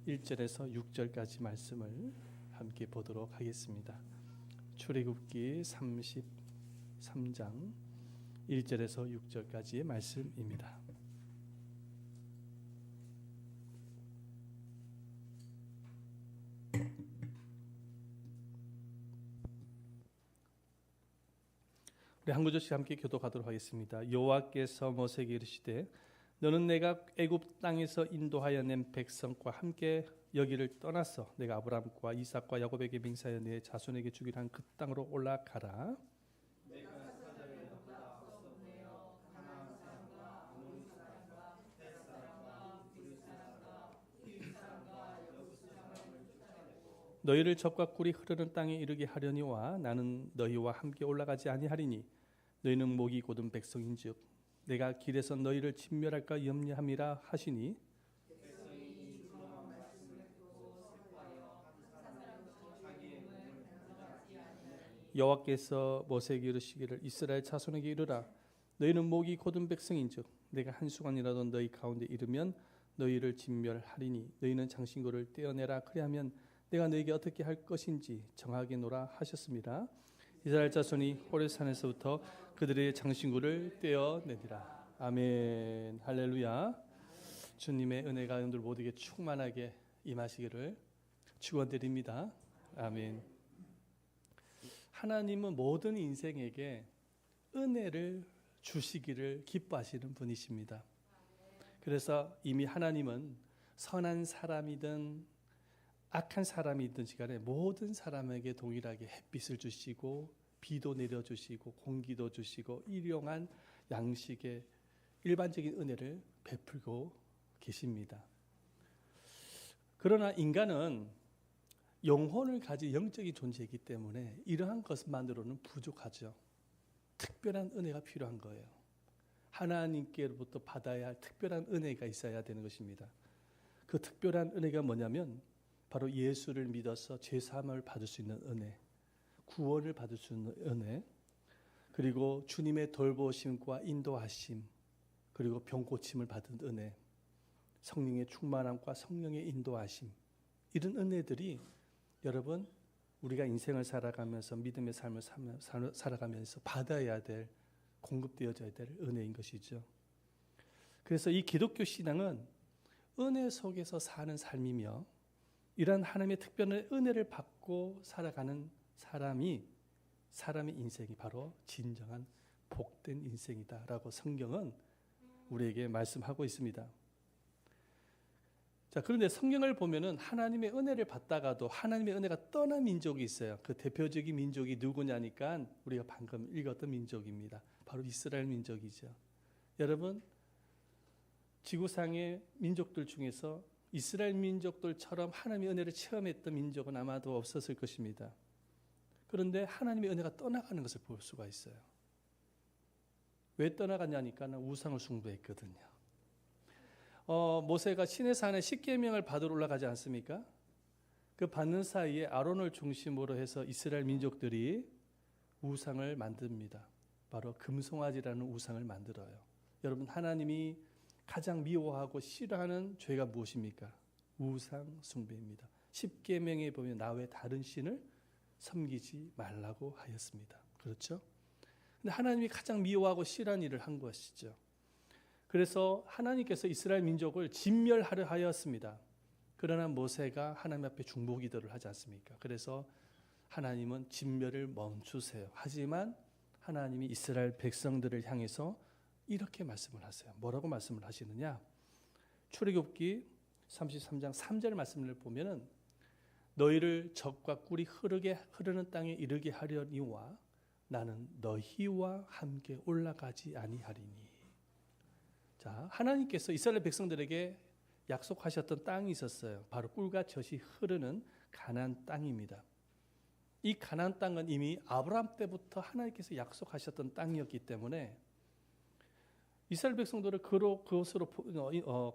1절에서 6절까지 말씀을 함께 보도록 하겠습니다. 출애굽기 33장 1절에서 6절까지의 말씀입니다. 우리 한 구절씩 함께 교독하도록 하겠습니다. 여호와께서 모세에게 이르시되 너는 내가 애굽 땅에서 인도하여 낸 백성과 함께 여기를 떠나서 내가 아브라함과 이삭과 야곱에게 맹세하여 내 자손에게 주기로 한 그 땅으로 올라가라. 너희를 적과 꿀이 흐르는 땅에 이르게 하려니와 나는 너희와 함께 올라가지 아니하리니 너희는 목이 곧은 백성인즉 내가 길에서 너희를 진멸할까 염려함이라 하시니 여호와께서 모세에게 이르시기를 이스라엘 자손에게 이르라 너희는 목이 곧은 백성인즉 내가 한순간이라도 너희 가운데 이르면 너희를 진멸하리니 너희는 장신구를 떼어내라 그리하면 내가 너희에게 어떻게 할 것인지 정하게 노라 하셨습니다. 이스라엘 자손이 호렙산에서부터 그들의 장신구를 떼어내니라. 아멘. 할렐루야. 주님의 은혜가 여러분들 모두에게 충만하게 임하시기를 축원드립니다. 아멘. 하나님은 모든 인생에게 은혜를 주시기를 기뻐하시는 분이십니다. 그래서 이미 하나님은 선한 사람이든 악한 사람이든지 간에 모든 사람에게 동일하게 햇빛을 주시고 비도 내려주시고 공기도 주시고 일용한 양식의 일반적인 은혜를 베풀고 계십니다. 그러나 인간은 영혼을 가진 영적인 존재이기 때문에 이러한 것만으로는 부족하죠. 특별한 은혜가 필요한 거예요. 하나님께로부터 받아야 할 특별한 은혜가 있어야 되는 것입니다. 그 특별한 은혜가 뭐냐면 바로 예수를 믿어서 죄사함을 받을 수 있는 은혜, 구원을 받을 수 있는 은혜, 그리고 주님의 돌보심과 인도하심, 그리고 병 고침을 받은 은혜, 성령의 충만함과 성령의 인도하심, 이런 은혜들이 여러분 우리가 인생을 살아가면서 믿음의 삶을 살아가면서 받아야 될, 공급되어져야 될 은혜인 것이죠. 그래서 이 기독교 신앙은 은혜 속에서 사는 삶이며 이러한 하나님의 특별한 은혜를 받고 살아가는 사람의 인생이 바로 진정한 복된 인생이다라고 성경은 우리에게 말씀하고 있습니다. 자, 그런데 성경을 보면은 하나님의 은혜를 받다가도 하나님의 은혜가 떠난 민족이 있어요. 그 대표적인 민족이 누구냐니까 우리가 방금 읽었던 민족입니다. 바로 이스라엘 민족이죠. 여러분, 지구상의 민족들 중에서 이스라엘 민족들처럼 하나님의 은혜를 체험했던 민족은 아마도 없었을 것입니다. 그런데 하나님의 은혜가 떠나가는 것을 볼 수가 있어요. 왜 떠나갔냐니까 우상을 숭배했거든요. 모세가 시내산에 십계명을 받으러 올라가지 않습니까? 그 받는 사이에 아론을 중심으로 해서 이스라엘 민족들이 우상을 만듭니다. 바로 금송아지라는 우상을 만들어요. 여러분, 하나님이 가장 미워하고 싫어하는 죄가 무엇입니까? 우상 숭배입니다. 십계명에 보면 나 외 다른 신을 섬기지 말라고 하였습니다. 그렇죠? 근데 하나님이 가장 미워하고 싫어하는 일을 한 것이죠. 그래서 하나님께서 이스라엘 민족을 진멸하려 하였습니다. 그러나 모세가 하나님 앞에 중보기도를 하지 않습니까? 그래서 하나님은 진멸을 멈추세요. 하지만 하나님이 이스라엘 백성들을 향해서 이렇게 말씀을 하세요. 뭐라고 말씀을 하시느냐? 출애굽기 33장 3절 말씀을 보면은 너희를 적과 꿀이 흐르는 땅에 이르게 하려니와 나는 너희와 함께 올라가지 아니하리니. 자, 하나님께서 이스라엘 백성들에게 약속하셨던 땅이 있었어요. 바로 꿀과 젖이 흐르는 가나안 땅입니다. 이 가나안 땅은 이미 아브라함 때부터 하나님께서 약속하셨던 땅이었기 때문에 이스라엘 백성들을 그곳으로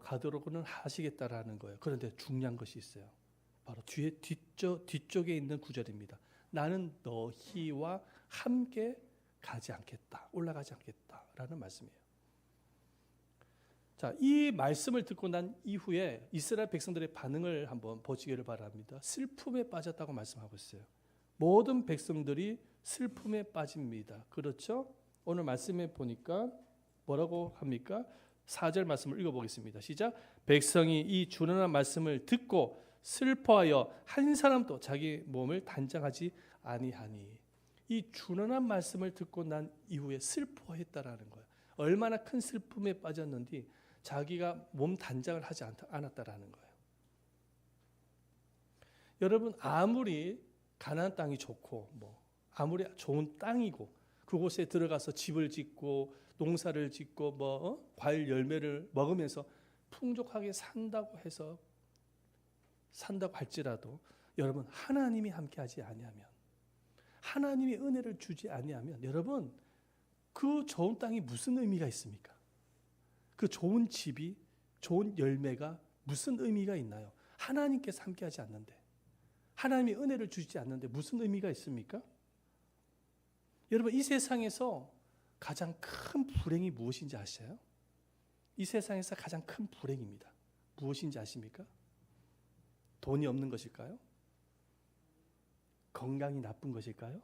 가도록은 하시겠다라는 거예요. 그런데 중요한 것이 있어요. 바로 뒤쪽에 있는 구절입니다. 나는 너희와 함께 가지 않겠다, 올라가지 않겠다라는 말씀이에요. 자, 이 말씀을 듣고 난 이후에 이스라엘 백성들의 반응을 한번 보시기를 바랍니다. 슬픔에 빠졌다고 말씀하고 있어요. 모든 백성들이 슬픔에 빠집니다. 그렇죠? 오늘 말씀에 보니까 뭐라고 합니까? 4절 말씀을 읽어보겠습니다. 시작. 백성이 이 준언한 말씀을 듣고 슬퍼하여 한 사람도 자기 몸을 단장하지 아니하니. 이 준언한 말씀을 듣고 난 이후에 슬퍼했다라는 거예요. 얼마나 큰 슬픔에 빠졌는지 자기가 몸 단장을 하지 않았다라는 거예요. 여러분, 아무리 가나안 땅이 좋고 아무리 좋은 땅이고 그곳에 들어가서 집을 짓고 농사를 짓고 과일 열매를 먹으면서 풍족하게 산다고 할지라도 여러분, 하나님이 함께하지 아니하면, 하나님이 은혜를 주지 아니하면 여러분, 그 좋은 땅이 무슨 의미가 있습니까? 그 좋은 집이, 좋은 열매가 무슨 의미가 있나요? 하나님께서 함께하지 않는데, 하나님이 은혜를 주지 않는데 무슨 의미가 있습니까? 여러분, 이 세상에서 가장 큰 불행이 무엇인지 아세요? 이 세상에서 가장 큰 불행입니다. 무엇인지 아십니까? 돈이 없는 것일까요? 건강이 나쁜 것일까요?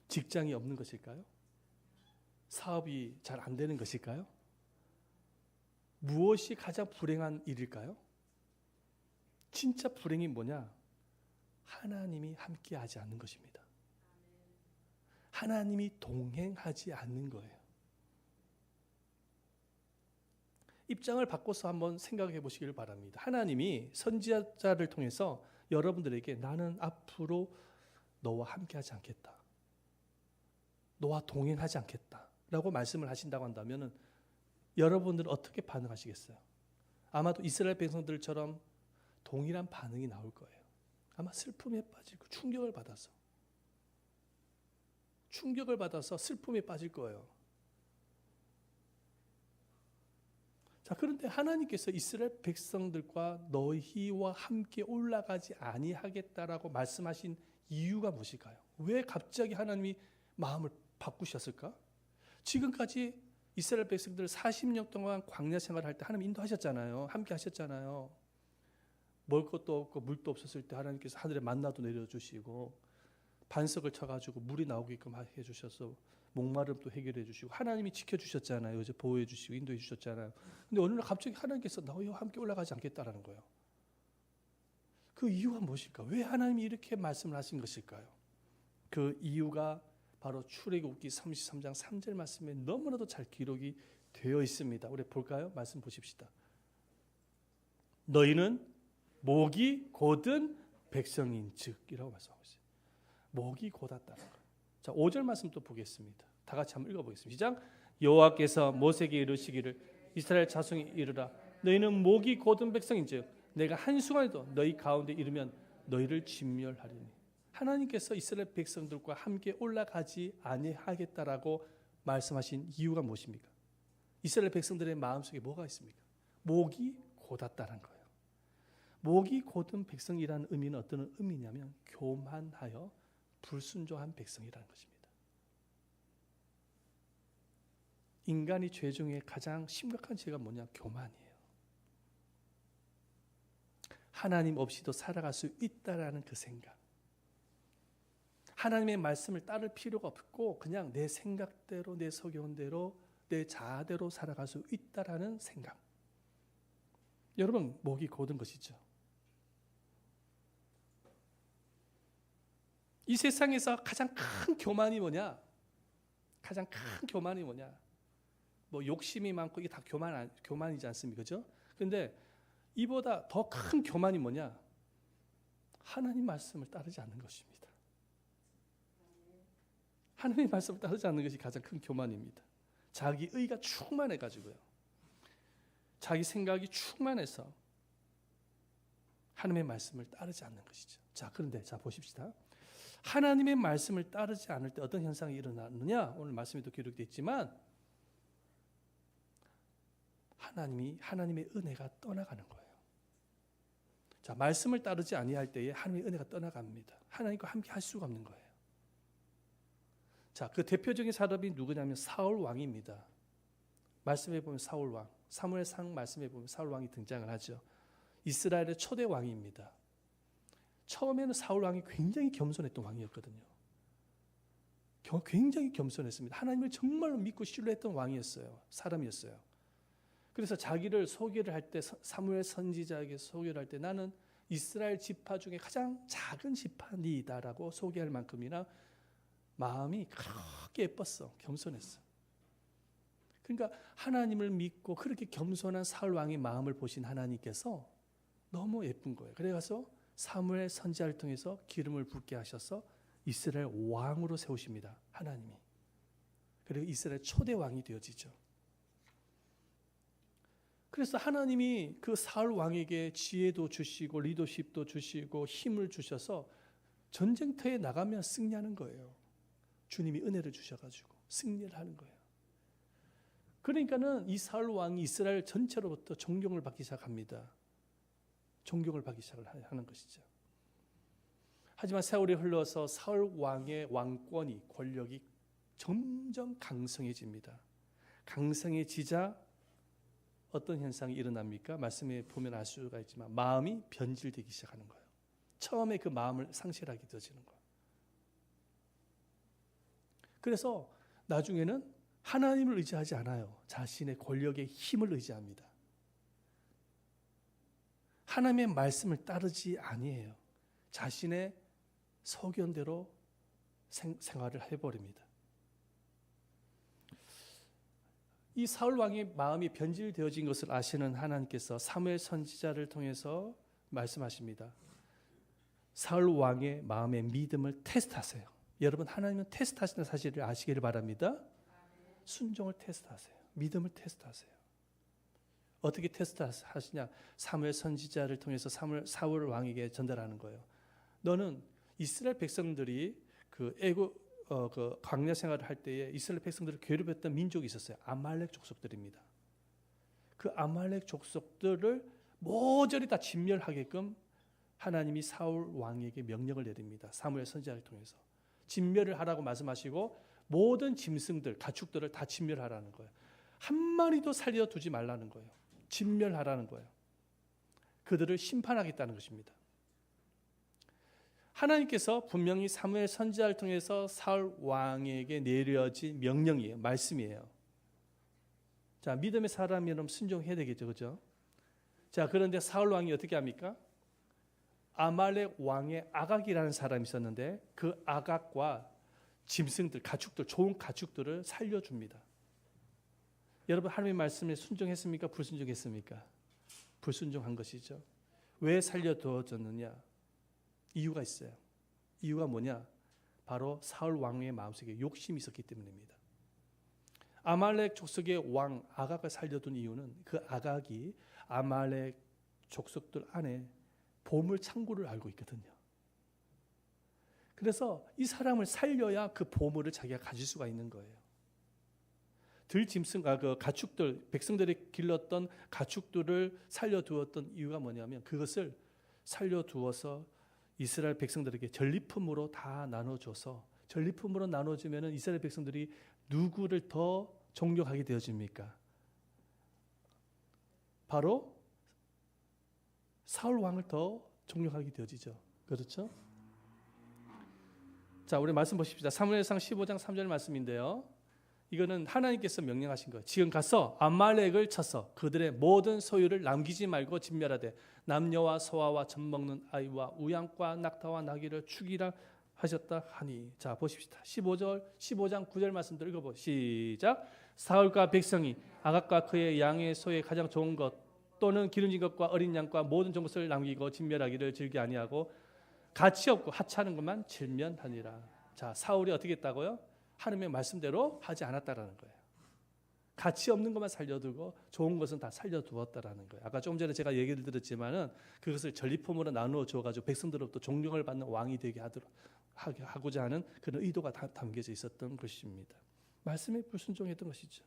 직장이 없는 것일까요? 사업이 잘 안 되는 것일까요? 무엇이 가장 불행한 일일까요? 진짜 불행이 뭐냐? 하나님이 함께하지 않는 것입니다. 하나님이 동행하지 않는 거예요. 입장을 바꿔서 한번 생각해 보시기를 바랍니다. 하나님이 선지자를 통해서 여러분들에게 나는 앞으로 너와 함께하지 않겠다, 너와 동행하지 않겠다 라고 말씀을 하신다고 한다면 여러분들은 어떻게 반응하시겠어요? 아마도 이스라엘 백성들처럼 동일한 반응이 나올 거예요. 아마 슬픔에 빠지고 충격을 받아서 슬픔에 빠질 거예요. 자, 그런데 하나님께서 이스라엘 백성들과 너희와 함께 올라가지 아니하겠다라고 말씀하신 이유가 무엇일까요? 왜 갑자기 하나님이 마음을 바꾸셨을까? 지금까지 이스라엘 백성들 40년 동안 광야 생활을 할 때 하나님 인도하셨잖아요. 함께 하셨잖아요. 먹을 것도 없고 물도 없었을 때 하나님께서 하늘에 만나도 내려주시고 반석을 쳐가지고 물이 나오게끔 해주셔서 목마름도 해결해 주시고 하나님이 지켜주셨잖아요. 이제 보호해 주시고 인도해 주셨잖아요. 근데 어느 날 갑자기 하나님께서 너희와 함께 올라가지 않겠다라는 거예요. 그 이유가 무엇일까? 왜 하나님이 이렇게 말씀을 하신 것일까요? 그 이유가 바로 출애굽기 33장 3절 말씀에 너무나도 잘 기록이 되어 있습니다. 우리 볼까요? 말씀 보십시다. 너희는 목이 곧은 백성인즉이라고 말씀하고 있어요. 목이 곧았다는 거예요. 자, 5절 말씀 또 보겠습니다. 다 같이 한번 읽어보겠습니다. 시작. 여호와께서 모세에게 이르시기를 이스라엘 자손이 이르라 너희는 목이 곧은 백성인즉 내가 한순간에도 너희 가운데 이르면 너희를 진멸하리니. 하나님께서 이스라엘 백성들과 함께 올라가지 아니하겠다라고 말씀하신 이유가 무엇입니까? 이스라엘 백성들의 마음속에 뭐가 있습니까? 목이 곧았다는 거예요. 목이 곧은 백성이라는 의미는 어떤 의미냐면 교만하여 불순종한 백성이라는 것입니다. 인간이 죄 중에 가장 심각한 죄가 뭐냐? 교만이에요. 하나님 없이도 살아갈 수 있다라는 그 생각. 하나님의 말씀을 따를 필요가 없고 그냥 내 생각대로, 내 소견대로, 내 자아대로 살아갈 수 있다라는 생각. 여러분, 목이 곧은 것이죠. 이 세상에서 가장 큰 교만이 뭐냐? 가장 큰 교만이 뭐냐? 뭐 욕심이 많고 이게 다 교만이지 않습니까? 그죠? 근데 이보다 더 큰 교만이 뭐냐? 하나님 말씀을 따르지 않는 것입니다. 하나님 말씀을 따르지 않는 것이 가장 큰 교만입니다. 자기 의가 충만해가지고요. 자기 생각이 충만해서 하나님의 말씀을 따르지 않는 것이죠. 자, 그런데 자 보십시다. 하나님의 말씀을 따르지 않을 때 어떤 현상이 일어나느냐? 오늘 말씀에도 기록되어 있지만 하나님의 은혜가 떠나가는 거예요. 자, 말씀을 따르지 아니할 때에 하나님의 은혜가 떠나갑니다. 하나님과 함께 할 수가 없는 거예요. 자, 그 대표적인 사람이 누구냐면 사울 왕입니다. 말씀해 보면 사울 왕. 사무엘상 말씀에 보면 사울 왕이 등장을 하죠. 이스라엘의 초대 왕입니다. 처음에는 사울 왕이 굉장히 겸손했던 왕이었거든요. 굉장히 겸손했습니다. 하나님을 정말로 믿고 신뢰했던 왕이었어요. 사람이었어요. 그래서 자기를 소개를 할 때, 사무엘 선지자에게 소개를 할 때 나는 이스라엘 지파 중에 가장 작은 지파니다라고 소개할 만큼이나 마음이 그렇게 예뻤어. 겸손했어. 그러니까 하나님을 믿고 그렇게 겸손한 사울 왕의 마음을 보신 하나님께서 너무 예쁜 거예요. 그래서 사무엘 선지자를 통해서 기름을 붓게 하셔서 이스라엘 왕으로 세우십니다. 하나님이. 그리고 이스라엘 초대 왕이 되어지죠. 그래서 하나님이 그 사울 왕에게 지혜도 주시고 리더십도 주시고 힘을 주셔서 전쟁터에 나가면 승리하는 거예요. 주님이 은혜를 주셔가지고 승리를 하는 거예요. 그러니까는 이 사울 왕이 이스라엘 전체로부터 존경을 받기 시작합니다. 존경을 받기 시작을 하는 것이죠. 하지만 세월이 흘러서 사울 왕의 왕권이, 권력이 점점 강성해집니다. 강성해지자 어떤 현상이 일어납니까? 말씀에 보면 알 수가 있지만 마음이 변질되기 시작하는 거예요. 처음에 그 마음을 상실하게 되어지는 거예요. 그래서 나중에는 하나님을 의지하지 않아요. 자신의 권력의 힘을 의지합니다. 하나님의 말씀을 따르지 아니에요. 자신의 소견대로 생활을 해버립니다. 이 사울 왕의 마음이 변질되어진 것을 아시는 하나님께서 사무엘 선지자를 통해서 말씀하십니다. 사울 왕의 마음의 믿음을 테스트하세요. 여러분 하나님은 테스트하시는 사실을 아시기를 바랍니다. 순종을 테스트하세요. 믿음을 테스트하세요. 어떻게 테스트하시냐? 사무엘 선지자를 통해서 사울 왕에게 전달하는 거예요. 너는 이스라엘 백성들이 그 광야 생활을 할 때에 이스라엘 백성들을 괴롭혔던 민족이 있었어요. 아말렉 족속들입니다. 그 아말렉 족속들을 모조리 다 진멸하게끔 하나님이 사울 왕에게 명령을 내립니다. 사무엘 선지자를 통해서 진멸을 하라고 말씀하시고 모든 짐승들, 가축들을 다 진멸하라는 거예요. 한 마리도 살려두지 말라는 거예요. 진멸하라는 거예요. 그들을 심판하겠다는 것입니다. 하나님께서 분명히 사무엘 선지자를 통해서 사울 왕에게 내려진 명령이에요. 말씀이에요. 자, 믿음의 사람이라면 순종해야 되겠죠. 그렇죠? 자, 그런데 사울 왕이 어떻게 합니까? 아말렉 왕의 아각이라는 사람이 있었는데 그 아각과 짐승들, 가축들, 좋은 가축들을 살려줍니다. 여러분 하나님의 말씀에 순종했습니까? 불순종했습니까? 불순종한 것이죠. 왜 살려두어졌느냐? 이유가 있어요. 이유가 뭐냐? 바로 사울 왕의 마음속에 욕심이 있었기 때문입니다. 아말렉 족속의 왕 아각을 살려둔 이유는 그 아각이 아말렉 족속들 안에 보물 창고를 알고 있거든요. 그래서 이 사람을 살려야 그 보물을 자기가 가질 수가 있는 거예요. 그 가축들, 백성들이 길렀던 가축들을 살려두었던 이유가 뭐냐면 그것을 살려두어서 이스라엘 백성들에게 전리품으로 다 나눠줘서 전리품으로 나눠주면 이스라엘 백성들이 누구를 더 존경하게 되어집니까? 바로 사울 왕을 더 존경하게 되어지죠. 그렇죠? 자, 우리 말씀 보십시다. 사무엘상 15장 3절 말씀인데요. 이거는 하나님께서 명령하신 거예요. 지금 가서 아말렉을 쳐서 그들의 모든 소유를 남기지 말고 진멸하되 남녀와 소아와 젖 먹는 아이와 우양과 낙타와 나귀를 죽이라 하셨다 하니. 자, 보십시다. 15장 9절 말씀들 읽어보시죠. 시작. 사울과 백성이 아각과 그의 양의 소의 가장 좋은 것 또는 기름진 것과 어린 양과 모든 좋은 것을 남기고 진멸하기를 즐기 아니하고 가치 없고 하찮은 것만 질면하니라. 자, 사울이 어떻게 했다고요? 하나님의 말씀대로 하지 않았다라는 거예요. 가치 없는 것만 살려두고 좋은 것은 다 살려두었다라는 거예요. 아까 조금 전에 제가 얘기를 드렸지만은 그것을 전리품으로 나누어 줘가지고 백성들로부터 존경을 받는 왕이 되게 하고자 하는 그런 의도가 담겨져 있었던 것입니다. 말씀에 불순종했던 것이죠.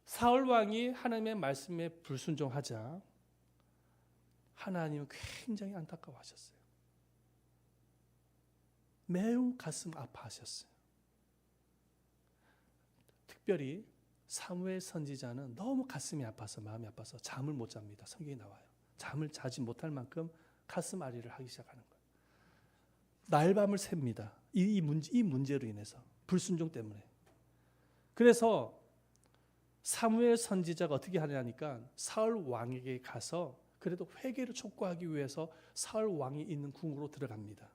사울 왕이 하나님의 말씀에 불순종하자 하나님은 굉장히 안타까워하셨어요. 매우 가슴 아파하셨어요. 특별히 사무엘 선지자는 너무 가슴이 아파서 마음이 아파서 잠을 못 잡니다. 성경에 나와요. 잠을 자지 못할 만큼 가슴 아리를 하기 시작하는 거예요. 날밤을 셉니다. 이 문제로 인해서 불순종 때문에. 그래서 사무엘 선지자가 어떻게 하냐니까 사울 왕에게 가서 그래도 회개를 촉구하기 위해서 사울 왕이 있는 궁으로 들어갑니다.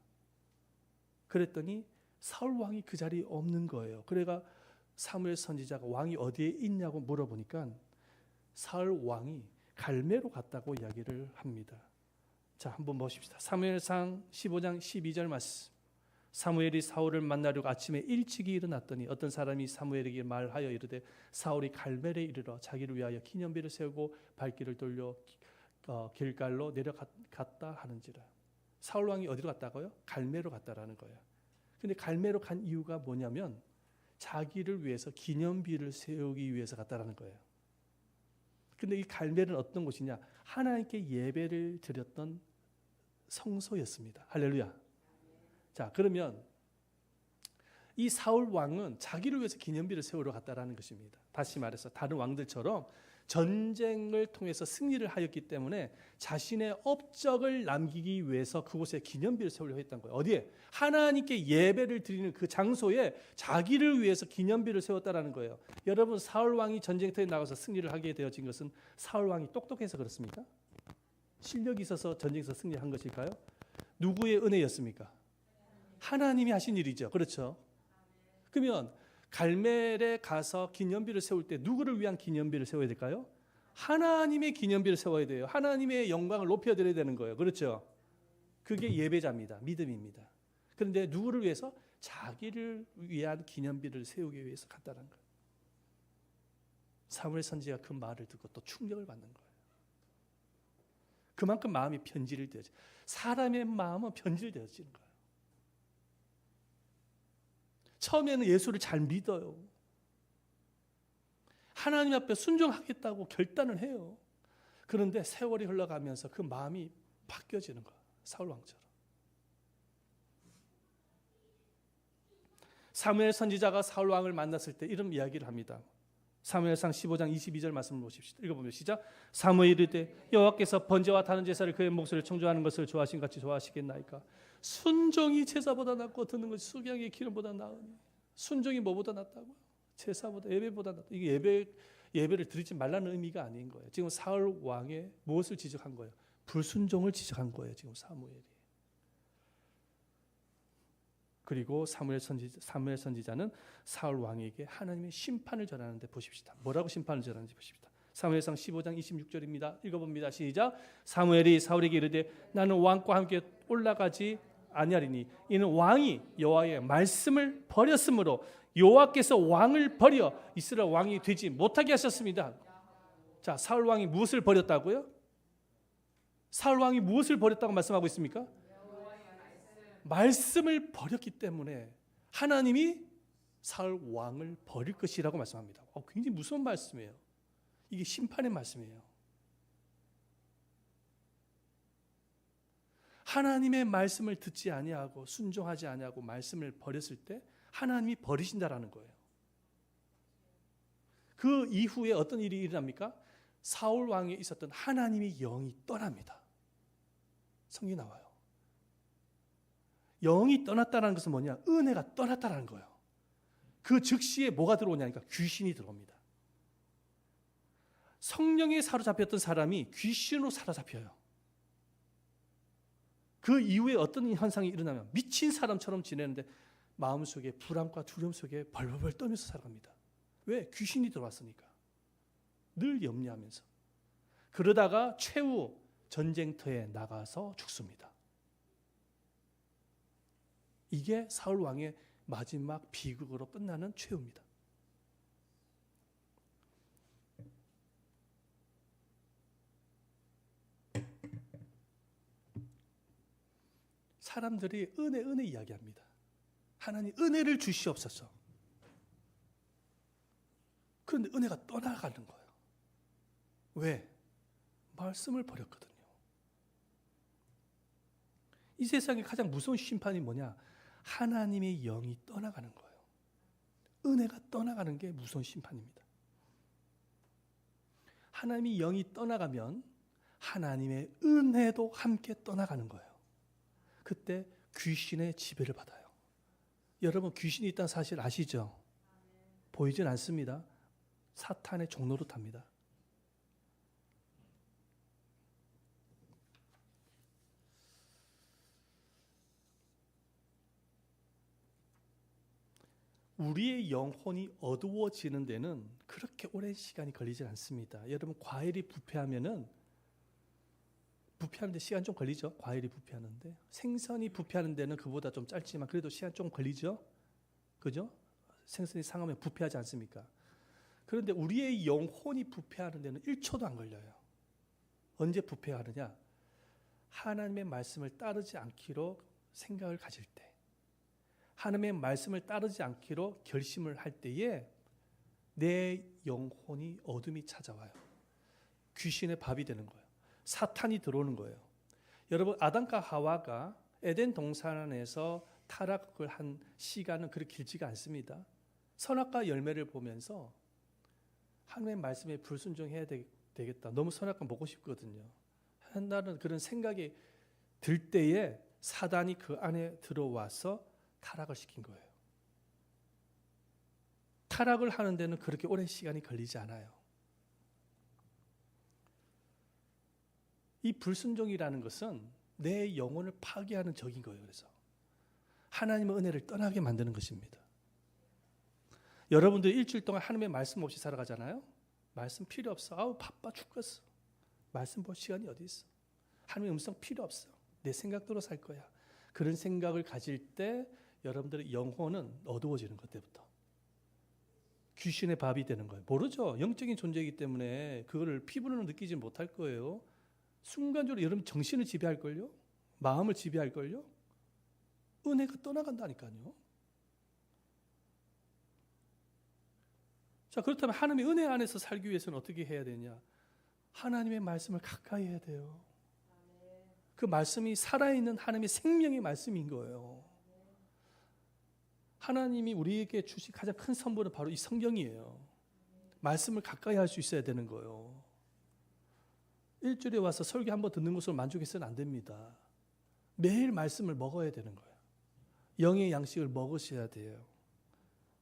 그랬더니 사울 왕이 그 자리에 없는 거예요. 그래가 사무엘 선지자가 왕이 어디에 있냐고 물어보니까 사울 왕이 갈매로 갔다고 이야기를 합니다. 자, 한번 보십시다. 사무엘상 15장 12절 말씀. 사무엘이 사울을 만나려고 아침에 일찍이 일어났더니 어떤 사람이 사무엘에게 말하여 이르되 사울이 갈멜에 이르러 자기를 위하여 기념비를 세우고 발길을 돌려 길갈로 내려갔다 하는지라. 사울 왕이 어디로 갔다고요? 갈멜로 갔다라는 거예요. 근데 갈멜로 간 이유가 뭐냐면 자기를 위해서 기념비를 세우기 위해서 갔다라는 거예요. 근데 이 갈멜은 어떤 곳이냐? 하나님께 예배를 드렸던 성소였습니다. 할렐루야. 자, 그러면 이 사울 왕은 자기를 위해서 기념비를 세우러 갔다라는 것입니다. 다시 말해서 다른 왕들처럼 전쟁을 통해서 승리를 하였기 때문에 자신의 업적을 남기기 위해서 그곳에 기념비를 세우려고 했던 거예요. 어디에? 하나님께 예배를 드리는 그 장소에 자기를 위해서 기념비를 세웠다라는 거예요. 여러분, 사울 왕이 전쟁터에 나가서 승리를 하게 되어진 것은 사울 왕이 똑똑해서 그렇습니까? 실력이 있어서 전쟁에서 승리한 것일까요? 누구의 은혜였습니까? 하나님이 하신 일이죠. 그렇죠? 그러면 갈멜에 가서 기념비를 세울 때 누구를 위한 기념비를 세워야 될까요? 하나님의 기념비를 세워야 돼요. 하나님의 영광을 높여드려야 되는 거예요. 그렇죠? 그게 예배자입니다. 믿음입니다. 그런데 누구를 위해서? 자기를 위한 기념비를 세우기 위해서 갔다는 거예요. 사무엘 선지자가 그 말을 듣고 또 충격을 받는 거예요. 그만큼 마음이 변질되어져. 사람의 마음은 변질되어지는 거예요. 처음에는 예수를 잘 믿어요. 하나님 앞에 순종하겠다고 결단을 해요. 그런데 세월이 흘러가면서 그 마음이 바뀌어지는 거예요. 사울 왕처럼. 사무엘 선지자가 사울 왕을 만났을 때 이런 이야기를 합니다. 사무엘상 15장 22절 말씀을 보십시다. 읽어보면 시작. 사무엘이 이르되 여호와께서 번제와 다른 제사를 그의 목소리를 청조하는 것을 좋아하신 같이 좋아하시겠나이까. 순종이 제사보다 낫고 듣는 것이 수경의 기름보다 나으니. 순종이 뭐보다 낫다고요? 제사보다, 예배보다 낫다. 이게 예배를 드리지 말라는 의미가 아닌 거예요. 지금 사울 왕의 무엇을 지적한 거예요? 불순종을 지적한 거예요. 지금 사무엘이. 그리고 사무엘 선지자는 사울 왕에게 하나님의 심판을 전하는데 보십시다. 뭐라고 심판을 전하는지 보십시다. 사무엘상 15장 26절입니다. 읽어봅니다. 시작. 사무엘이 사울에게 이르되 나는 왕과 함께 올라가지 아니하리니 이는 왕이 여호와의 말씀을 버렸으므로 여호와께서 왕을 버려 이스라엘 왕이 되지 못하게 하셨습니다. 자, 사울 왕이 무엇을 버렸다고요? 사울 왕이 무엇을 버렸다고 말씀하고 있습니까? 말씀을 버렸기 때문에 하나님이 사울 왕을 버릴 것이라고 말씀합니다. 굉장히 무서운 말씀이에요. 이게 심판의 말씀이에요. 하나님의 말씀을 듣지 아니하고 순종하지 아니하고 말씀을 버렸을 때 하나님이 버리신다라는 거예요. 그 이후에 어떤 일이 일어납니까? 사울 왕에 있었던 하나님의 영이 떠납니다. 성경에 나와요. 영이 떠났다는 것은 뭐냐? 은혜가 떠났다는 거예요. 그 즉시에 뭐가 들어오냐니까 귀신이 들어옵니다. 성령에 사로잡혔던 사람이 귀신으로 사로잡혀요. 그 이후에 어떤 현상이 일어나면 미친 사람처럼 지내는데 마음속에 불안과 두려움 속에 벌벌 떨면서 살아갑니다. 왜? 귀신이 들어왔으니까. 늘 염려하면서. 그러다가 최후 전쟁터에 나가서 죽습니다. 이게 사울 왕의 마지막 비극으로 끝나는 최후입니다. 사람들이 은혜 이야기합니다. 하나님 은혜를 주시옵소서. 그런데 은혜가 떠나가는 거예요. 왜? 말씀을 버렸거든요. 이 세상에 가장 무서운 심판이 뭐냐? 하나님의 영이 떠나가는 거예요. 은혜가 떠나가는 게 무서운 심판입니다. 하나님이 영이 떠나가면 하나님의 은혜도 함께 떠나가는 거예요. 그때 귀신의 지배를 받아요. 여러분 귀신이 있다는 사실 아시죠? 보이진 않습니다. 사탄의 종노릇합니다. 우리의 영혼이 어두워지는 데는 그렇게 오랜 시간이 걸리지 않습니다. 여러분 과일이 부패하면은 부패하는데 시간 좀 걸리죠. 과일이 부패하는데 생선이 부패하는 데는 그보다 좀 짧지만 그래도 시간 좀 걸리죠. 그죠? 생선이 상하면 부패하지 않습니까? 그런데 우리의 영혼이 부패하는 데는 1초도 안 걸려요. 언제 부패하느냐? 하나님의 말씀을 따르지 않기로 생각을 가질 때, 하나님의 말씀을 따르지 않기로 결심을 할 때에 내 영혼이 어둠이 찾아와요. 귀신의 밥이 되는 거예요. 사탄이 들어오는 거예요. 여러분 아담과 하와가 에덴 동산에서 타락을 한 시간은 그렇게 길지가 않습니다. 선악과 열매를 보면서 하나님의 말씀에 불순종해야 되겠다. 너무 선악과 먹고 싶거든요. 한다는 그런 생각이 들 때에 사단이 그 안에 들어와서 타락을 시킨 거예요. 타락을 하는 데는 그렇게 오랜 시간이 걸리지 않아요. 이 불순종이라는 것은 내 영혼을 파괴하는 적인 거예요. 그래서 하나님의 은혜를 떠나게 만드는 것입니다. 여러분들 일주일 동안 하나님의 말씀 없이 살아가잖아요. 말씀 필요 없어. 아우 바빠 죽겠어. 말씀 볼 시간이 어디 있어. 하나님의 음성 필요 없어. 내 생각대로 살 거야. 그런 생각을 가질 때 여러분들의 영혼은 어두워지는 것 때부터 귀신의 밥이 되는 거예요. 모르죠. 영적인 존재이기 때문에 그거를 피부로는 느끼지 못할 거예요. 순간적으로 여러분 정신을 지배할걸요. 마음을 지배할걸요. 은혜가 떠나간다니까요. 자, 그렇다면 하나님의 은혜 안에서 살기 위해서는 어떻게 해야 되냐? 하나님의 말씀을 가까이 해야 돼요. 그 말씀이 살아있는 하나님의 생명의 말씀인 거예요. 하나님이 우리에게 주신 가장 큰 선물은 바로 이 성경이에요. 말씀을 가까이 할 수 있어야 되는 거예요. 일주일에 와서 설교 한번 듣는 것으로 만족해서는 안 됩니다. 매일 말씀을 먹어야 되는 거예요. 영의 양식을 먹으셔야 돼요.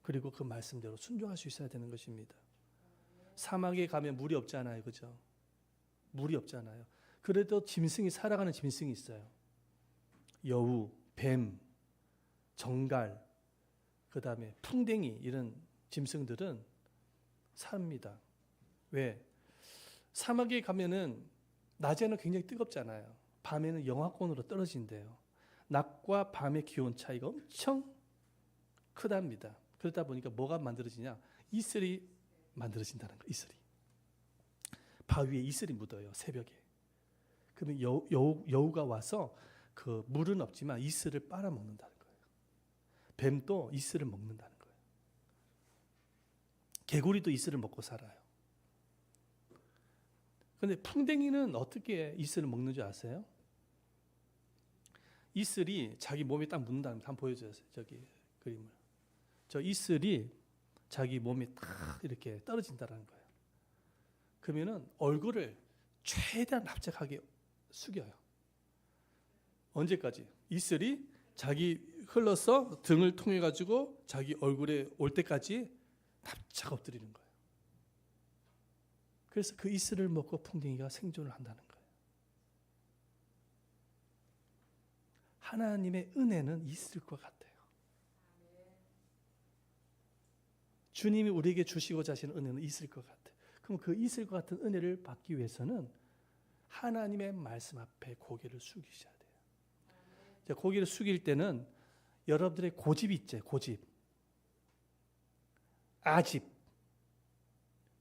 그리고 그 말씀대로 순종할 수 있어야 되는 것입니다. 사막에 가면 물이 없잖아요. 그죠? 물이 없잖아요. 그래도 짐승이 살아가는 짐승이 있어요. 여우, 뱀, 정갈, 그 다음에 풍뎅이 이런 짐승들은 삽니다. 왜? 사막에 가면은 낮에는 굉장히 뜨겁잖아요. 밤에는 영하권으로 떨어진대요. 낮과 밤의 기온 차이가 엄청 크답니다. 그러다 보니까 뭐가 만들어지냐? 이슬이 만들어진다는 거예요. 이슬이. 바위에 이슬이 묻어요. 새벽에. 그러면 여우가 와서 그 물은 없지만 이슬을 빨아먹는다는 거예요. 뱀도 이슬을 먹는다는 거예요. 개구리도 이슬을 먹고 살아요. 그런데 풍뎅이는 어떻게 이슬을 먹는 줄 아세요? 이슬이 자기 몸에 딱 묻는다는 거 한번 보여줘요. 저기 그림을. 저 이슬이 자기 몸에 딱 이렇게 떨어진다는 거예요. 그러면은 얼굴을 최대한 납작하게 숙여요. 언제까지? 이슬이 자기 흘러서 등을 통해 가지고 자기 얼굴에 올 때까지 납작 엎드리는 거예요. 그래서 그 이슬을 먹고 풍뎅이가 생존을 한다는 거예요. 하나님의 은혜는 있을 것 같아요. 주님이 우리에게 주시고자 하시는 은혜는 있을 것 같아요. 그럼 그 있을 것 같은 은혜를 받기 위해서는 하나님의 말씀 앞에 고개를 숙이셔야 돼요. 고개를 숙일 때는 여러분들의 고집이 있죠. 고집. 아집.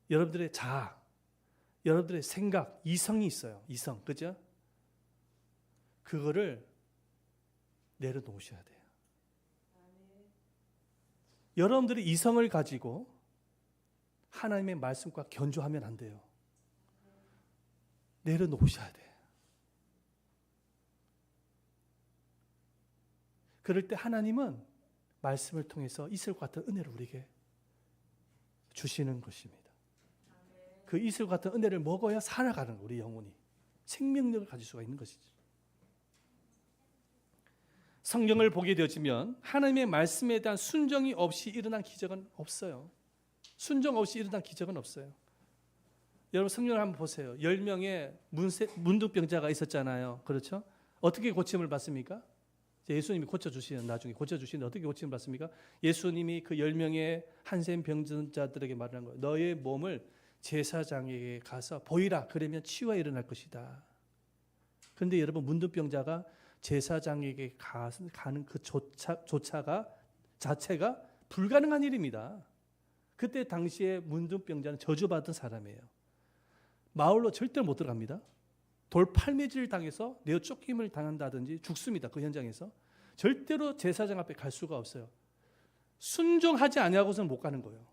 여러분들의 자아. 여러분들의 생각, 이성이 있어요. 이성. 그죠? 그거를 내려놓으셔야 돼요. 여러분들이 이성을 가지고 하나님의 말씀과 견주하면 안 돼요. 내려놓으셔야 돼요. 그럴 때 하나님은 말씀을 통해서 있을 것 같은 은혜를 우리에게 주시는 것입니다. 그 이슬 같은 은혜를 먹어야 살아가는 거예요. 우리 영혼이 생명력을 가질 수가 있는 것이죠. 성경을 보게 되어지면 하나님의 말씀에 대한 순종이 없이 일어난 기적은 없어요. 순종 없이 일어난 기적은 없어요. 여러분 성경을 한번 보세요. 10명의 문둥병자가 있었잖아요. 그렇죠? 어떻게 고침을 받습니까? 예수님이 고쳐주시는, 나중에 고쳐주시는 어떻게 고침을 받습니까? 예수님이 그 10명의 한센 병자들에게 말하는 거예요. 너의 몸을 제사장에게 가서 보이라. 그러면 치유가 일어날 것이다. 그런데 여러분 문둥병자가 제사장에게 가는 그 조차가 자체가 불가능한 일입니다. 그때 당시에 문둥병자는 저주받은 사람이에요. 마을로 절대로 못 들어갑니다. 돌팔매질 당해서 내어 쫓김을 당한다든지 죽습니다. 그 현장에서. 절대로 제사장 앞에 갈 수가 없어요. 순종하지 아니하고서는 못 가는 거예요.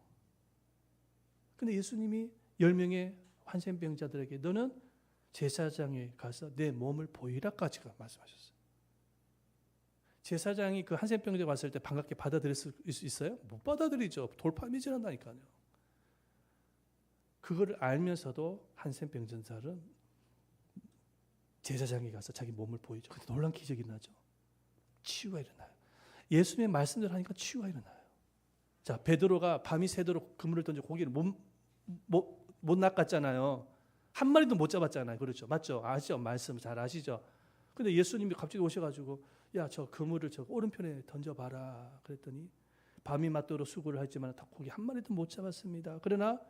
근데 예수님이 10명의 환센병자들에게 너는 제사장에 가서 내 몸을 보이라까지 말씀하셨어요. 제사장이 그 한센병자가 왔을 때 반갑게 받아들일 수 있어요? 못 받아들이죠. 돌팔매질한다니까요. 그거를 알면서도 한센병자는 제사장에 가서 자기 몸을 보이죠. 그때 놀라운 기적이 나죠. 치유가 일어나요. 예수님의 말씀대로 하니까 치유가 일어나요. 자, 베드로가 밤이 새도록 그물을 던져 고기를 못 낚았잖아요. 한 마리도 못 잡았잖아요. 그렇죠? 맞죠? 아시죠? 말씀 잘 아시죠? 근데 예수님이 갑자기 오셔가지고 야, 저 그물을 저 오른편에 던져봐라. 그랬더니 밤이 맞도록 수고를 했지만 고기 한 마리도 못 잡았습니다. 그러나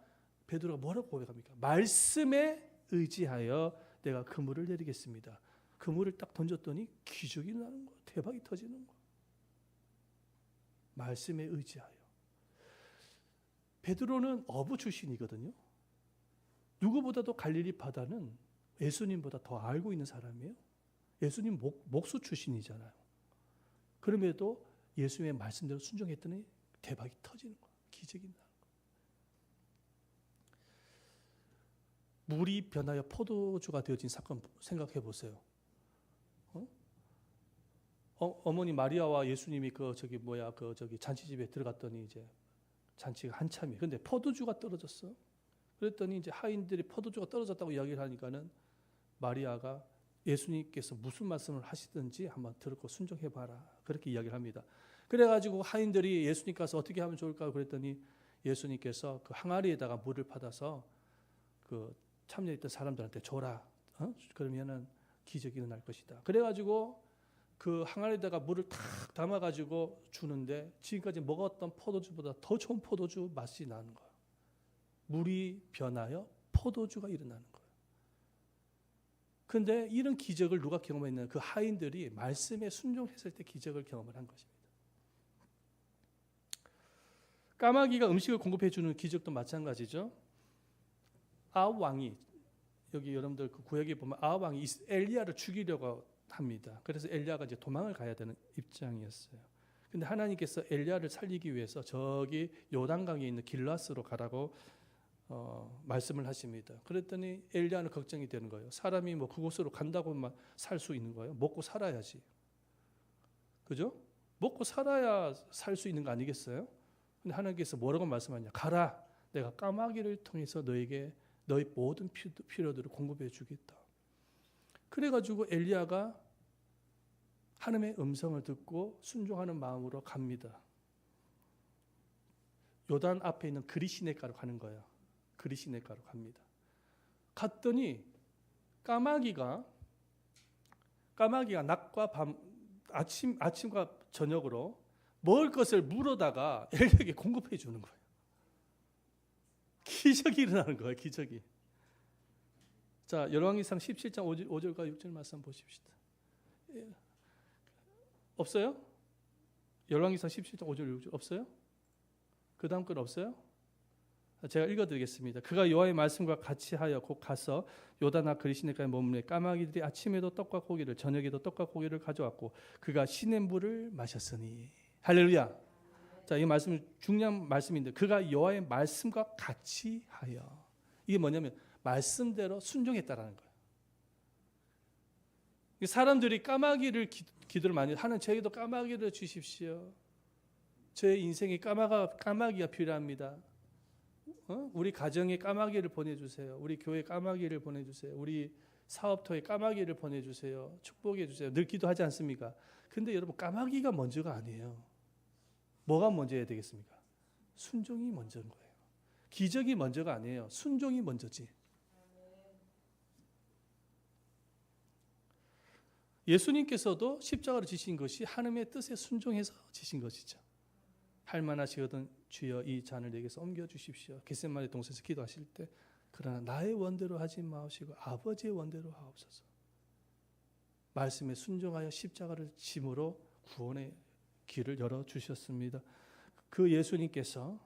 베드로가 뭐라고 고백합니까? 말씀에 의지하여 내가 그물을 내리겠습니다. 그물을 딱 던졌더니 기적이 나는 거예요. 대박이 터지는 거예요. 말씀에 의지하여. 베드로는 어부 출신이거든요. 누구보다도 갈릴리 바다는 예수님보다 더 알고 있는 사람이에요. 예수님 목수 출신이잖아요. 그럼에도 예수님의 말씀대로 순종했더니 대박이 터지는 거예요. 기적이 나는 거예요. 물이 변하여 포도주가 되어진 사건 생각해 보세요. 어머니 마리아와 예수님이 잔치집에 들어갔더니 이제 잔치가 한참이에요. 근데 포도주가 떨어졌어. 그랬더니 이제 하인들이 포도주가 떨어졌다고 이야기를 하니까는 마리아가 예수님께서 무슨 말씀을 하시든지 한번 들었고 순종해봐라. 그렇게 이야기를 합니다. 그래가지고 하인들이 예수님 가서 어떻게 하면 좋을까 그랬더니 예수님께서 그 항아리에다가 물을 받아서 그 참여했던 사람들한테 줘라. 그러면은 기적이 일어날 것이다. 그래가지고 그 항아리에다가 물을 탁 담아가지고 주는데 지금까지 먹었던 포도주보다 더 좋은 포도주 맛이 나는 거예요. 물이 변하여 포도주가 일어나는 거예요. 그런데 이런 기적을 누가 경험했냐면 그 하인들이 말씀에 순종했을 때 기적을 경험을 한 것입니다. 까마귀가 음식을 공급해 주는 기적도 마찬가지죠. 아합 왕이 여기 여러분들 그 구약에 보면 아합 왕이 엘리야를 죽이려고 합니다. 그래서 엘리야가 이제 도망을 가야 되는 입장이었어요. 근데 하나님께서 엘리야를 살리기 위해서 저기 요단강에 있는 길라스로 가라고 말씀을 하십니다. 그랬더니 엘리야는 걱정이 되는 거예요. 사람이 뭐 그곳으로 간다고만 살 수 있는 거예요? 먹고 살아야지. 그죠? 먹고 살아야 살 수 있는 거 아니겠어요? 근데 하나님께서 뭐라고 말씀하냐? 가라. 내가 까마귀를 통해서 너에게 너의 모든 필요들을 공급해 주겠다. 그래가지고 엘리야가 하나님의 음성을 듣고 순종하는 마음으로 갑니다. 요단 앞에 있는 그리시네가로 가는 거예요. 그리시네가로 갑니다. 갔더니 까마귀가 낮과 밤 아침과 저녁으로 먹을 것을 물어다가 엘리야에게 공급해 주는 거예요. 기적이 일어나는 거예요. 기적이. 자, 열왕기상 17장 5절과 6절 말씀 보십시다. 예. 없어요? 열왕기상 17장 5절 6절 없어요? 그 다음 건 없어요? 제가 읽어드리겠습니다. 그가 여호와의 말씀과 같이 하여 곧 가서 요단아 그리시네가에 머물매 까마귀들이 아침에도 떡과 고기를 저녁에도 떡과 고기를 가져왔고 그가 시냇물을 마셨으니. 할렐루야. 자, 이 말씀은 중요한 말씀인데 그가 여호와의 말씀과 같이 하여. 이게 뭐냐면 말씀대로 순종했다라는 거예요. 사람들이 까마귀를 기도를 많이 하는 저에게도 까마귀를 주십시오. 저의 인생에 까마귀가 필요합니다. 우리 가정에 까마귀를 보내주세요. 우리 교회 까마귀를 보내주세요. 우리 사업터에 까마귀를 보내주세요. 축복해 주세요. 늘 기도하지 않습니까? 근데 여러분 까마귀가 먼저가 아니에요. 뭐가 먼저야 되겠습니까? 순종이 먼저인 거예요. 기적이 먼저가 아니에요. 순종이 먼저지. 예수님께서도 십자가로 지신 것이 하나님의 뜻에 순종해서 지신 것이죠. 할만하시거든 주여 이 잔을 내게서 옮겨주십시오. 겟세마네 동산에서 기도하실 때 그러나 나의 원대로 하지 마시고 아버지의 원대로 하옵소서. 말씀에 순종하여 십자가를 짐으로 구원의 길을 열어주셨습니다. 그 예수님께서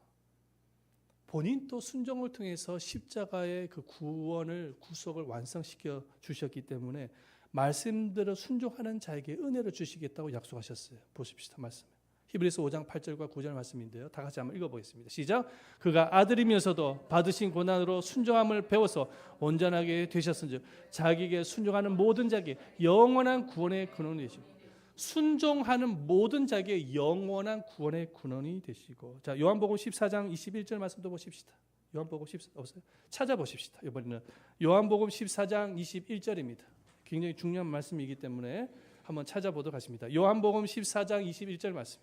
본인 또 순종을 통해서 십자가의 그 구원을 구속을 완성시켜 주셨기 때문에 말씀대로 순종하는 자에게 은혜를 주시겠다고 약속하셨어요. 보십시다 말씀. 히브리서 5장 8절과 9절 말씀인데요. 다 같이 한번 읽어보겠습니다. 시작. 그가 아들이면서도 받으신 고난으로 순종함을 배워서 온전하게 되셨은즉 자기에게 순종하는 모든 자에게 영원한 구원의 근원이 되시고 순종하는 모든 자에게 영원한 구원의 근원이 되시고. 자, 요한복음 14장 21절 말씀도 보십시다. 요한복음 14 없어요? 찾아보십시다. 이번에는 요한복음 14장 21절입니다. 굉장히 중요한 말씀이기 때문에 한번 찾아보도록 하겠습니다. 요한복음 14장 21절 말씀.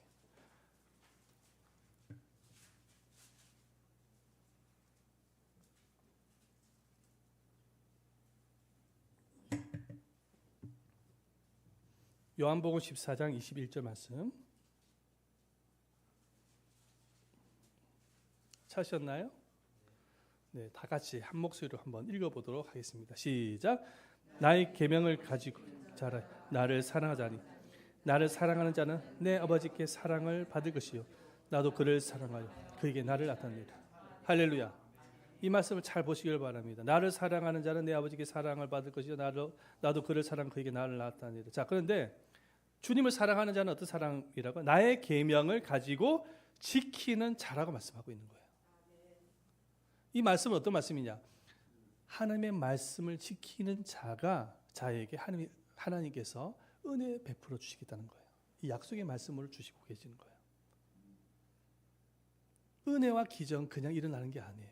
요한복음 14장 21절 말씀 찾으셨나요? 네, 다 같이 한 목소리로 한번 읽어보도록 하겠습니다. 시작. 나의 계명을 가지고 자라 나를 사랑하자니 나를 사랑하는 자는 내 아버지께 사랑을 받을 것이요 나도 그를 사랑하여 그에게 나를 나타내리라. 할렐루야. 이 말씀을 잘 보시길 바랍니다. 나를 사랑하는 자는 내 아버지께 사랑을 받을 것이요 나도 그를 사랑 그에게 나를 나타내리라. 자, 그런데 주님을 사랑하는 자는 어떤 사랑이라고? 나의 계명을 가지고 지키는 자라고 말씀하고 있는 거예요. 이 말씀은 어떤 말씀이냐? 하나님의 말씀을 지키는 자에게 하나님께서 은혜 베풀어 주시겠다는 거예요. 이 약속의 말씀을 주시고 계시는 거예요. 은혜와 기적은 그냥 일어나는 게 아니에요.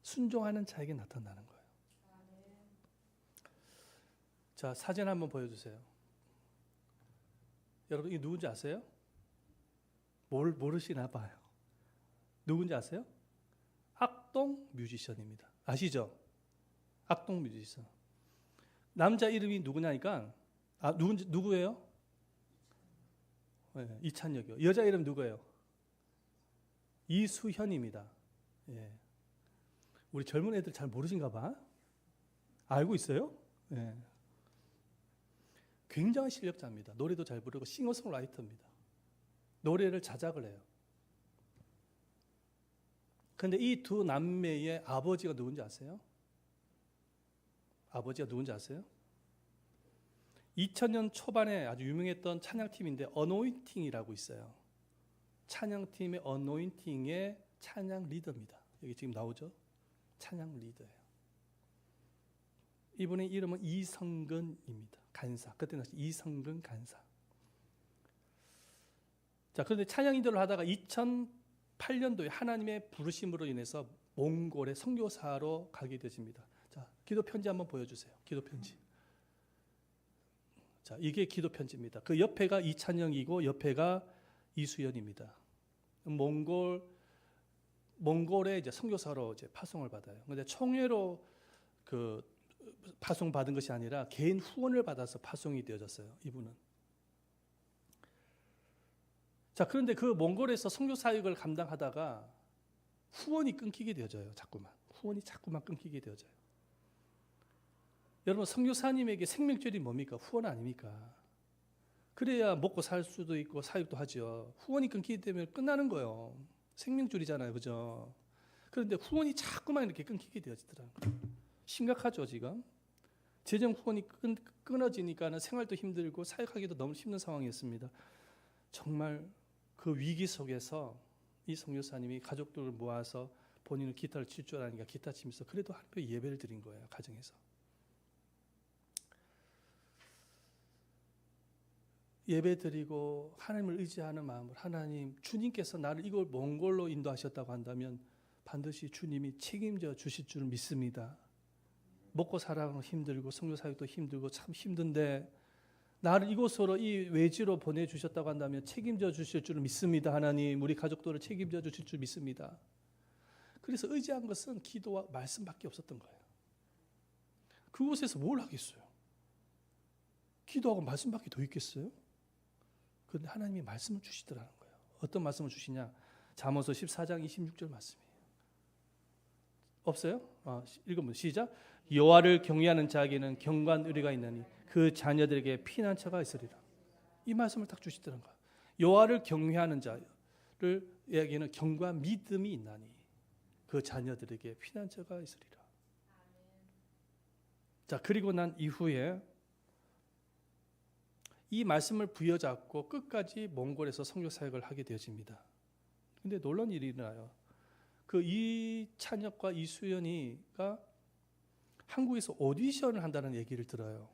순종하는 자에게 나타나는 거예요. 자, 사진 한번 보여주세요. 여러분 이게 누군지 아세요? 모르시나 봐요. 누군지 아세요? 악동 뮤지션입니다. 아시죠? 악동 뮤지션. 남자 이름이 누구냐니까 누구예요? 네, 이찬혁이요. 여자 이름 누구예요? 이수현입니다. 예. 우리 젊은 애들 잘 모르신가 봐. 알고 있어요? 예. 굉장한 실력자입니다. 노래도 잘 부르고 싱어송라이터입니다. 노래를 자작을 해요. 그런데 이 두 남매의 아버지가 누군지 아세요? 아버지가 누군지 아세요? 2000년 초반에 아주 유명했던 찬양팀인데 어노인팅이라고 있어요. 찬양팀의 어노인팅의 찬양 리더입니다. 여기 지금 나오죠? 찬양 리더예요. 이분의 이름은 이성근입니다. 간사. 그때는 이성근 간사. 자, 그런데 찬양 인도를 하다가 2008년도에 하나님의 부르심으로 인해서 몽골의 선교사로 가게 되십니다. 자, 기도 편지 한번 보여주세요. 기도 편지. 자, 이게 기도 편지입니다. 그 옆에가 이찬영이고 옆에가 이수연입니다. 몽골에 이제 선교사로 이제 파송을 받아요. 그런데 총회로 그 파송 받은 것이 아니라 개인 후원을 받아서 파송이 되어졌어요. 이분은. 자, 그런데 그 몽골에서 선교 사역을 감당하다가 후원이 끊기게 되어져요. 후원이 자꾸만 끊기게 되어져요. 여러분, 선교사님에게 생명줄이 뭡니까? 후원 아닙니까? 그래야 먹고 살 수도 있고 사역도 하죠. 후원이 끊기기 때문에 끝나는 거예요. 생명줄이잖아요, 그죠? 그런데 후원이 자꾸만 이렇게 끊기게 되어지더라고요. 심각하죠, 지금. 재정 후원이 끊어지니까는 생활도 힘들고 사역하기도 너무 힘든 상황이었습니다. 정말 그 위기 속에서 이 선교사님이 가족들을 모아서 본인은 기타를 칠 줄 아니까 기타 치면서 그래도 하나님께 예배를 드린 거예요, 가정에서. 예배 드리고 하나님을 의지하는 마음으로 하나님, 주님께서 나를 이걸 몽골로 인도하셨다고 한다면 반드시 주님이 책임져 주실 줄 믿습니다. 먹고 살아가는 힘들고 선교사역도 힘들고 참 힘든데 나를 이곳으로 이 외지로 보내주셨다고 한다면 책임져 주실 줄 믿습니다. 하나님, 우리 가족들을 책임져 주실 줄 믿습니다. 그래서 의지한 것은 기도와 말씀밖에 없었던 거예요. 그곳에서 뭘 하겠어요? 기도하고 말씀밖에 더 있겠어요? 그런데 하나님이 말씀을 주시더라는 거예요. 어떤 말씀을 주시냐? 잠언서 14장 26절 말씀이에요. 없어요? 읽으면 시작. 여호와를 경외하는 자에게는 경고한 의리가 있나니 그 자녀들에게 피난처가 있으리라. 이 말씀을 딱 주시더라는 거예요. 여호와를 경외하는 자에게는 견고한 믿음이 있나니 그 자녀들에게 피난처가 있으리라. 자, 그리고 난 이후에 이 말씀을 부여잡고 끝까지 몽골에서 선교 사역을 하게 되어집니다. 근데 놀라운 일이 일어나요. 그 이찬혁과 이수연이가 한국에서 오디션을 한다는 얘기를 들어요.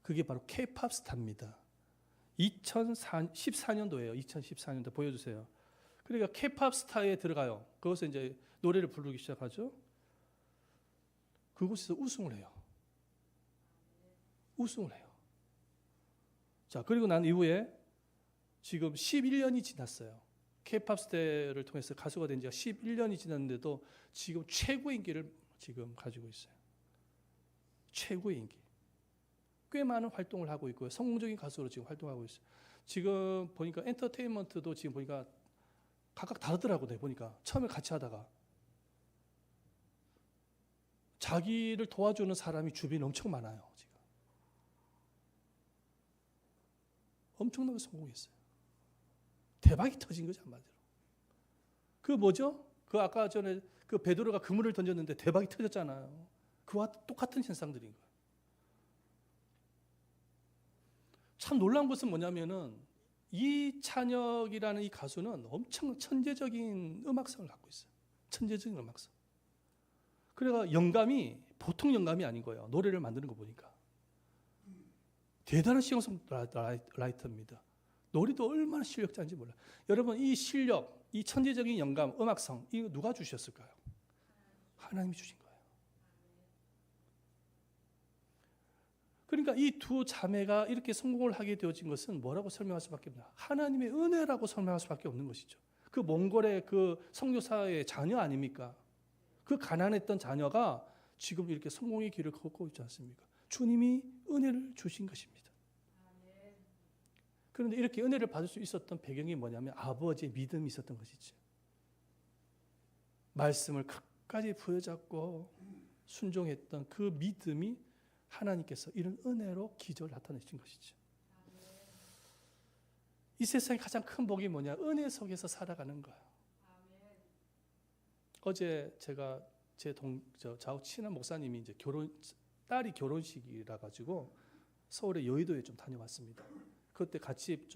그게 바로 K-팝 스타입니다. 2014년도예요. 2014년도 보여주세요. 그러니까 K-팝 스타에 들어가요. 거기서 이제 노래를 부르기 시작하죠. 그곳에서 우승을 해요. 우승을 해요. 자, 그리고 난 이후에 지금 11년이 지났어요. K-팝 스타를 통해서 가수가 된 지가 11년이 지났는데도 지금 최고의 인기를 지금 가지고 있어요. 최고의 인기. 꽤 많은 활동을 하고 있고요. 성공적인 가수로 지금 활동하고 있어요. 지금 보니까 엔터테인먼트도 지금 보니까 각각 다르더라고요. 보니까 처음에 같이 하다가 자기를 도와주는 사람이 주변에 엄청 많아요. 지금 엄청나게 성공했어요. 대박이 터진 거죠, 한마디로. 그 뭐죠? 그 아까 전에 그 베드로가 그물을 던졌는데 대박이 터졌잖아요. 그와 똑같은 현상들인 거예요. 참 놀라운 것은 뭐냐면은 이찬혁이라는 이 가수는 엄청 천재적인 음악성을 갖고 있어요. 천재적인 음악성. 그래가 영감이 보통 영감이 아닌 거예요. 노래를 만드는 거 보니까. 대단한 싱어송라이터입니다. 노래도 얼마나 실력자인지 몰라요. 여러분, 이 실력, 이 천재적인 영감, 음악성, 이거 누가 주셨을까요? 하나님이 주신 거예요. 그러니까 이 두 자매가 이렇게 성공을 하게 되어진 것은 뭐라고 설명할 수밖에 없나? 하나님의 은혜라고 설명할 수밖에 없는 것이죠. 그 몽골의 그 선교사의 자녀 아닙니까? 그 가난했던 자녀가 지금 이렇게 성공의 길을 걷고 있지 않습니까? 주님이 은혜를 주신 것입니다. 그런데 이렇게 은혜를 받을 수 있었던 배경이 뭐냐면 아버지의 믿음이 있었던 것이죠. 말씀을 끝까지 부여잡고 순종했던 그 믿음이 하나님께서 이런 은혜로 기적을 나타내신 것이죠. 이 세상의 가장 큰 복이 뭐냐? 은혜 속에서 살아가는 거예요. 어제 제가 좌우 친한 목사님이 이제 딸이 결혼식이라 가지고 서울의 여의도에 좀 다녀왔습니다. 그때 같이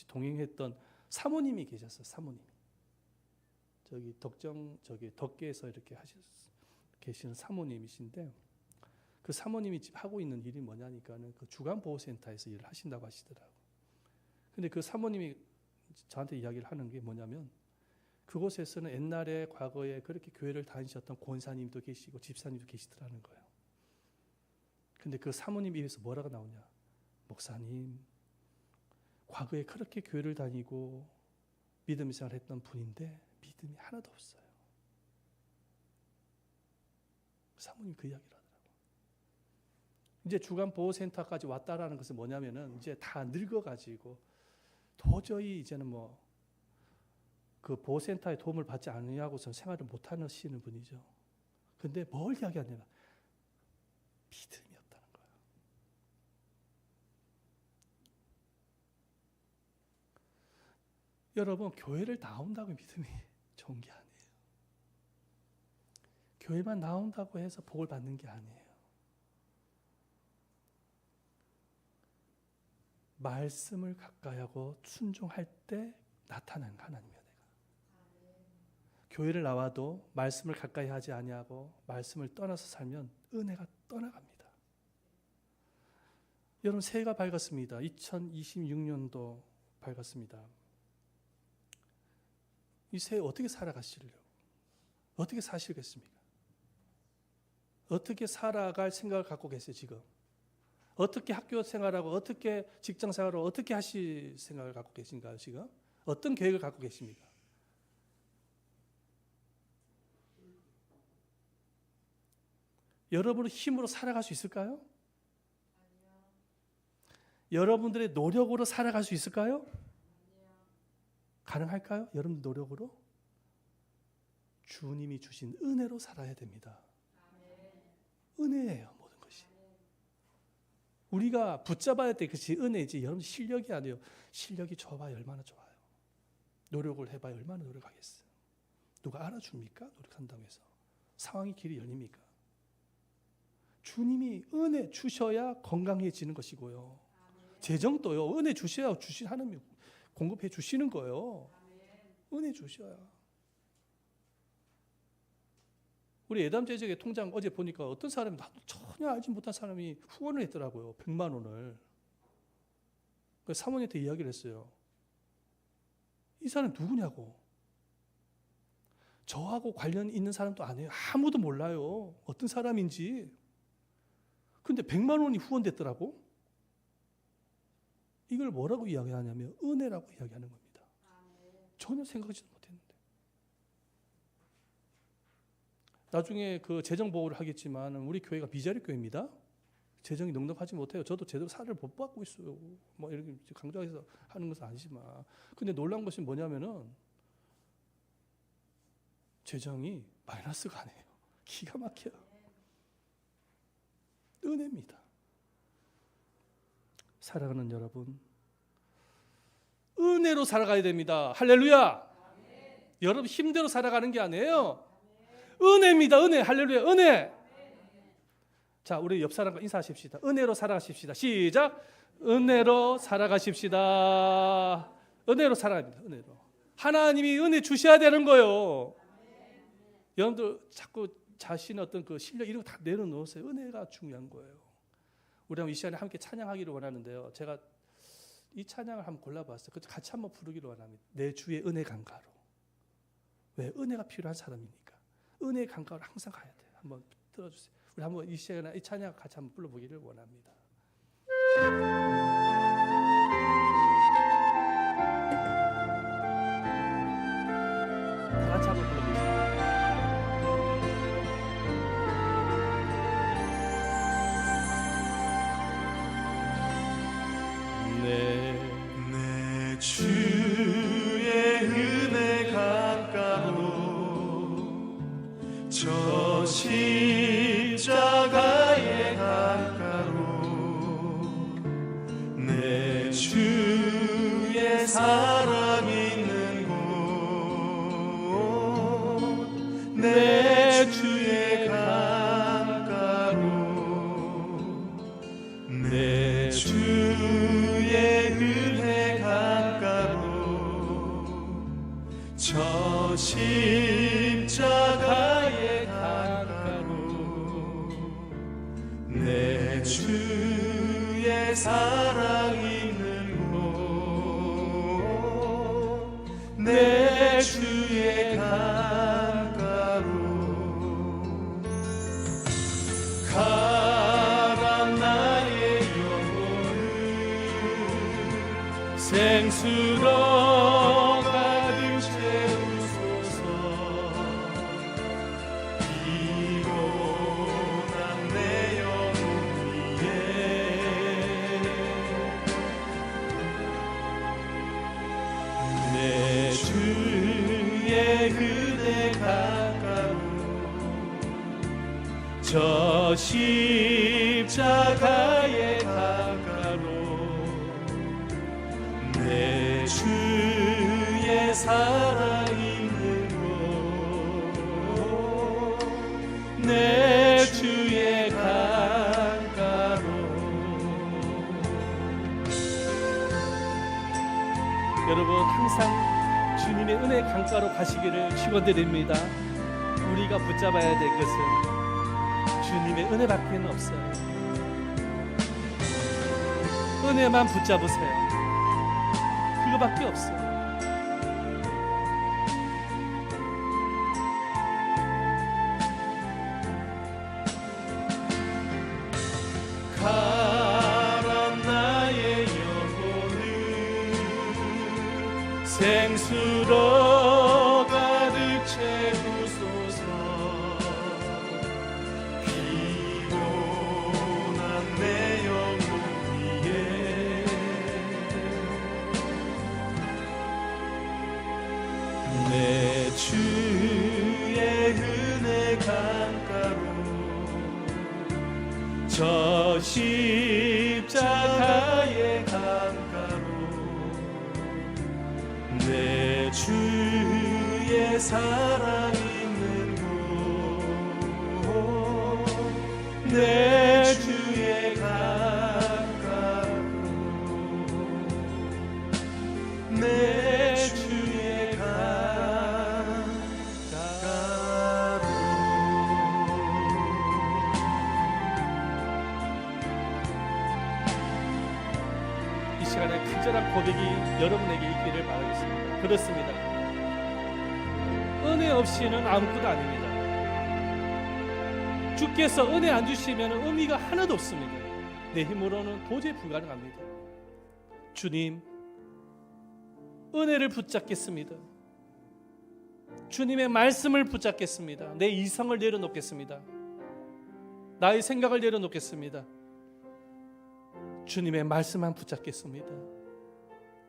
동행했던 사모님이 계셨어요. 사모님이 덕계에서 이렇게 계시는 사모님이신데 그 사모님이 하고 있는 일이 뭐냐니까는 그 주간보호센터에서 일을 하신다고 하시더라고요. 근데 그 사모님이 저한테 이야기를 하는 게 뭐냐면 그곳에서는 옛날에 과거에 그렇게 교회를 다니셨던 권사님도 계시고 집사님도 계시더라는 거예요. 근데 그 사모님 입에서 뭐라고 나오냐? 목사님, 과거에 그렇게 교회를 다니고 믿음 생활을 했던 분인데 믿음이 하나도 없어요. 사모님 그 이야기를 하더라고요. 이제 주간보호센터까지 왔다라는 것은 뭐냐면은 이제 다 늙어가지고 도저히 이제는 그 보호센터의 도움을 받지 않으냐고서 생활을 못하시는 분이죠. 근데 뭘 이야기하냐면 믿음이 없다는 거예요. 여러분, 교회를 나온다고 믿음이 좋은 게 아니에요. 교회만 나온다고 해서 복을 받는 게 아니에요. 말씀을 가까이하고 순종할 때 나타나는 하나님의 은혜가. 교회를 나와도 말씀을 가까이 하지 아니하고 말씀을 떠나서 살면 은혜가 떠나갑니다. 여러분, 새해가 밝았습니다. 2026년도 밝았습니다. 이 새해 어떻게 살아가시려고? 어떻게 사시겠습니까? 어떻게 살아갈 생각을 갖고 계세요 지금? 어떻게 학교 생활하고 어떻게 직장 생활을 어떻게 하실 생각을 갖고 계신가요 지금? 어떤 계획을 갖고 계십니까? 여러분의 힘으로 살아갈 수 있을까요? 여러분들의 노력으로 살아갈 수 있을까요? 가능할까요? 여러분 노력으로? 주님이 주신 은혜로 살아야 됩니다. 은혜예요 모든 것이. 우리가 붙잡아야 될 것이 은혜지 여러분 실력이 아니에요. 실력이 좋아봐야 얼마나 좋아요. 노력을 해봐야 얼마나 노력하겠어요. 누가 알아줍니까? 노력한다고 해서 상황이 길이 열립니까? 주님이 은혜 주셔야 건강해지는 것이고요. 재정도요 은혜 주셔야 하나님이 공급해 주시는 거예요. 은혜 주셔야. 우리 예담제적의 통장 어제 보니까 어떤 사람이 나도 전혀 알지 못한 사람이 후원을 했더라고요. 100만 원을. 그래서 사모님한테 이야기를 했어요. 이 사람 누구냐고. 저하고 관련 있는 사람도 아니에요. 아무도 몰라요. 어떤 사람인지. 근데 100만 원이 후원됐더라고. 이걸 뭐라고 이야기하냐면 은혜라고 이야기하는 겁니다. 전혀 생각하지도 못했는데. 나중에 그 재정 보호를 하겠지만 우리 교회가 비자리 교회입니다. 재정이 넉넉하지 못해요. 저도 제대로 살을 못 받고 있어요. 뭐 이렇게 강조해서 하는 것은 아니지만, 근데 놀라운 것이 뭐냐면은 재정이 마이너스가 아니에요. 기가 막혀요. 은혜입니다. 살아가는 여러분, 은혜로 살아가야 됩니다. 할렐루야. 여러분 힘대로 살아가는 게 아니에요. 은혜입니다. 은혜. 할렐루야. 은혜. 자, 우리 옆 사람과 인사하십시다. 은혜로 살아가십시다. 시작. 은혜로 살아가십시다. 은혜로 살아갑니다. 은혜로. 하나님이 은혜 주셔야 되는 거예요. 여러분들 자꾸 자신의 어떤 그 실력 이런 거 다 내려놓으세요. 은혜가 중요한 거예요. 우리 한번 이 시간에 함께 찬양하기를 원하는데요. 제가 이 찬양을 한번 골라봤어요. 그래서 같이 한번 부르기를 원합니다. 내 주의 은혜 강가로. 왜? 은혜가 필요한 사람이니까. 은혜의 강가로 항상 가야 돼요. 한번 들어주세요. 우리 한번 이 시간에 이 찬양 같이 한번 불러보기를 원합니다. 다 같이 한번 불러보세요. 내 주의 은혜 강가로 저 십자가의 강가로 내 주의 사랑 있는 곳 내 주의 강가로 내 주의 은혜 강가로 저 십자가의 강가로 내 주의 사랑 있는 곳 내 주의 강가로 가라 나의 영혼을 생수로 가득 채우소서 피곤한 내 영혼 위에 내 주의 은혜 강가로 저 십자가의 강가로 내 주의 사랑 있는 곳 내 주의 강가로 여러분 항상 주님의 은혜 강가로 가시기를 축원드립니다. 우리가 붙잡아야 될 것은 주님의 은혜밖에는 없어요. 은혜만 붙잡으세요. 그거밖에 없어요. 생수로 가득 채우소서. 피곤한 내 영혼 위에 내 주의 은혜 강가로 저 십자가의 강가로 내 주의 사랑 있는 곳 내 주의 강가로 내 주의 강가로 이 시간에 간절한 고백이 여러분에게 있기를 바라겠습니다. 그렇습니다. 은혜 없이는 아무것도 아닙니다. 주께서 은혜 안 주시면 의미가 하나도 없습니다. 내 힘으로는 도저히 불가능합니다. 주님, 은혜를 붙잡겠습니다. 주님의 말씀을 붙잡겠습니다. 내 이성을 내려놓겠습니다. 나의 생각을 내려놓겠습니다. 주님의 말씀만 붙잡겠습니다.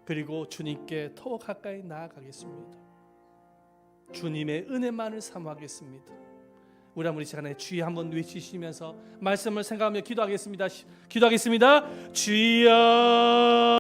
그리고 주님께 더 가까이 나아가겠습니다. 주님의 은혜만을 사모하겠습니다. 우리 한번 이 시간에 주여 한번 외치시면서 말씀을 생각하며 기도하겠습니다. 주여